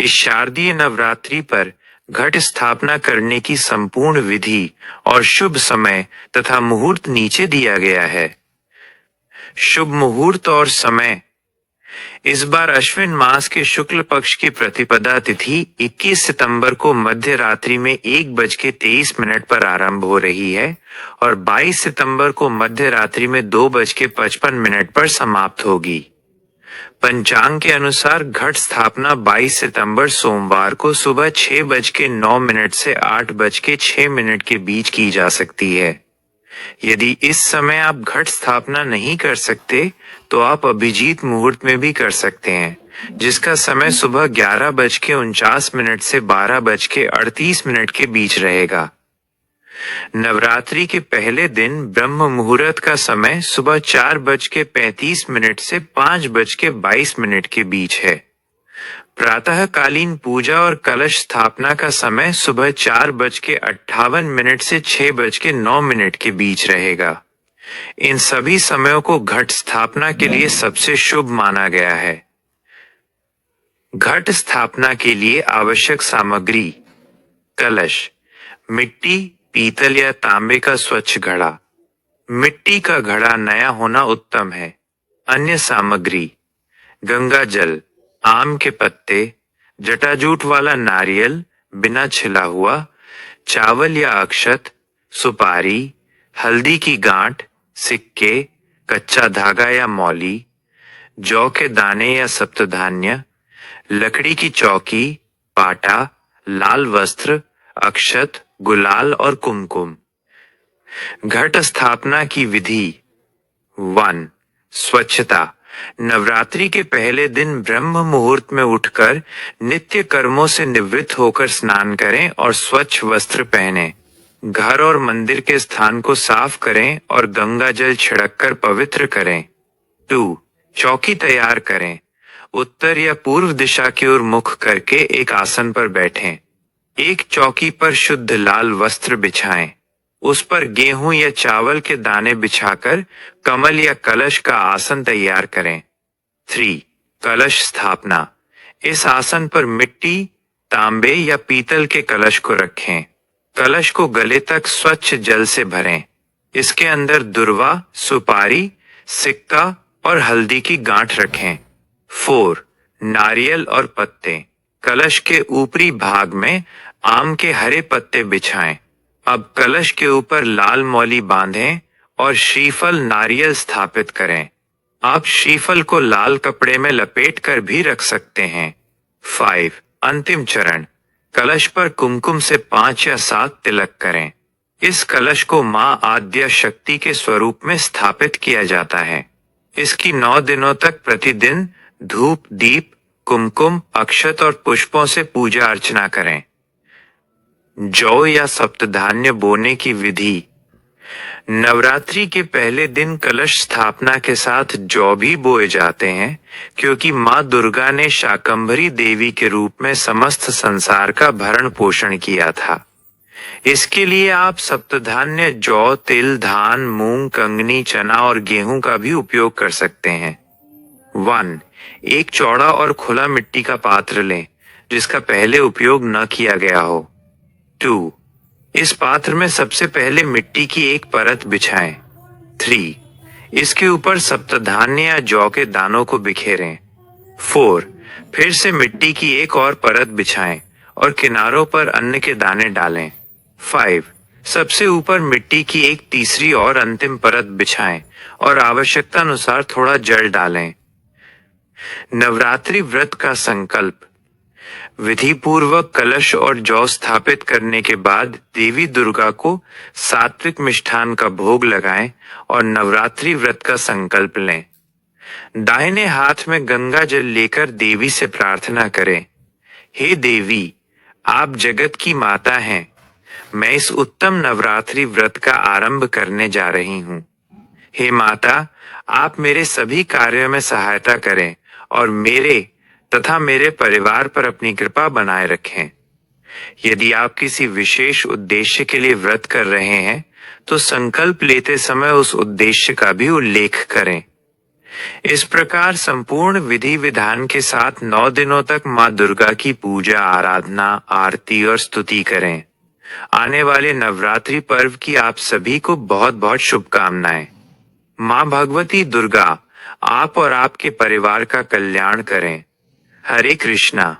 इस शारदीय नवरात्रि पर घट स्थापना करने की संपूर्ण विधि और शुभ समय तथा मुहूर्त नीचे दिया गया है। शुभ मुहूर्त और समय। इस बार अश्विन मास के शुक्ल पक्ष की प्रतिपदा तिथि 21 सितंबर को मध्य रात्रि में 1:23 पर आरंभ हो रही है और 22 सितंबर को मध्य रात्रि में 2:55 पर समाप्त होगी। पंचांग के अनुसार घट स्थापना 22 सितंबर सोमवार को सुबह 6:09 से 8:06 के बीच की जा सकती है। यदि इस समय आप घट स्थापना नहीं कर सकते तो आप अभिजीत मुहूर्त में भी कर सकते हैं, जिसका समय सुबह 11:49 से 12:38 के बीच रहेगा। नवरात्रि के पहले दिन ब्रह्म मुहूर्त का समय सुबह 4:35 से 5:22 के बीच है। प्रातःकालीन पूजा और कलश स्थापना का समय सुबह 4:58 से 6:09 के बीच रहेगा। इन सभी समयों को घट स्थापना के लिए सबसे शुभ माना गया है। घट स्थापना के लिए आवश्यक सामग्री: कलश, मिट्टी, पीतल या तांबे का स्वच्छ घड़ा। मिट्टी का घड़ा नया होना उत्तम है। अन्य सामग्री: गंगा जल, आम के पत्ते, जटाजूट वाला नारियल बिना छिला हुआ, चावल या अक्षत, सुपारी, हल्दी की गांठ, सिक्के, कच्चा धागा या मौली, जौ के दाने या सप्तधान्य, लकड़ी की चौकी, पाटा, लाल वस्त्र, अक्षत, गुलाल और कुमकुम। घट स्थापना की विधि: 1. स्वच्छता। नवरात्रि के पहले दिन ब्रह्म मुहूर्त में उठकर नित्य कर्मों से निवृत्त होकर स्नान करें और स्वच्छ वस्त्र पहनें। घर और मंदिर के स्थान को साफ करें और गंगा जल छिड़ककर पवित्र करें। 2. चौकी तैयार करें। उत्तर या पूर्व दिशा की ओर मुख करके एक आसन पर बैठें। एक चौकी पर शुद्ध लाल वस्त्र बिछाएं। उस पर गेहूं या चावल के दाने बिछाकर कमल या कलश का आसन तैयार करें। 3. कलश स्थापना। इस आसन पर मिट्टी, तांबे या पीतल के कलश को रखें। कलश को गले तक स्वच्छ जल से भरें। इसके अंदर दुर्वा, सुपारी, सिक्का और हल्दी की गांठ रखें। 4. नारियल और पत्ते। कलश के ऊपरी भाग में आम के हरे पत्ते बिछाएं। अब कलश के ऊपर लाल मौली बांधें और श्रीफल नारियल स्थापित करें। आप श्रीफल को लाल कपड़े में लपेट कर भी रख सकते हैं। 5. अंतिम चरण। कलश पर कुमकुम से 5 या 7 तिलक करें। इस कलश को मां आद्या शक्ति के स्वरूप में स्थापित किया जाता है। इसकी 9 दिनों तक प्रतिदिन धूप, दीप, कुमकुम, अक्षत और पुष्पों से पूजा अर्चना करें। जौ या सप्तधान्य बोने की विधि: नवरात्रि के पहले दिन कलश स्थापना के साथ जौ भी बोए जाते हैं, क्योंकि मां दुर्गा ने शाकंभरी देवी के रूप में समस्त संसार का भरण पोषण किया था। इसके लिए आप सप्तधान्य जौ, तिल, धान, मूंग, कंगनी, चना और गेहूं का भी उपयोग कर सकते हैं। 1. एक चौड़ा और खुला मिट्टी का पात्र लें, जिसका पहले उपयोग न किया गया हो। 2. इस पात्र में सबसे पहले मिट्टी की एक परत बिछाएं। 3. इसके ऊपर सप्तधान्य या जौ के दानों को बिखेरें। 4. फिर से मिट्टी की एक और परत बिछाएं और किनारों पर अन्न के दाने डालें। 5. सबसे ऊपर मिट्टी की एक तीसरी और अंतिम परत बिछाएं और आवश्यकता अनुसार थोड़ा जल डालें। नवरात्रि व्रत का संकल्प: विधि पूर्वक कलश और जौ स्थापित करने के बाद देवी दुर्गा को सात्विक मिष्ठान का भोग लगाएं और नवरात्रि व्रत का संकल्प लें। दाहिने हाथ में गंगा जल लेकर देवी से प्रार्थना करें, हे देवी, आप जगत की माता हैं। मैं इस उत्तम नवरात्रि व्रत का आरंभ करने जा रही हूँ। हे माता, आप मेरे सभी कार्यों में सहायता करें और मेरे तथा मेरे परिवार पर अपनी कृपा बनाए रखें। यदि आप किसी विशेष उद्देश्य के लिए व्रत कर रहे हैं, तो संकल्प लेते समय उस उद्देश्य का भी उल्लेख करें। इस प्रकार संपूर्ण विधि विधान के साथ 9 दिनों तक माँ दुर्गा की पूजा, आराधना, आरती और स्तुति करें। आने वाले नवरात्रि पर्व की आप सभी को बहुत बहुत शुभकामनाएं। माँ भगवती दुर्गा आप और आपके परिवार का कल्याण करें। हरे कृष्णा।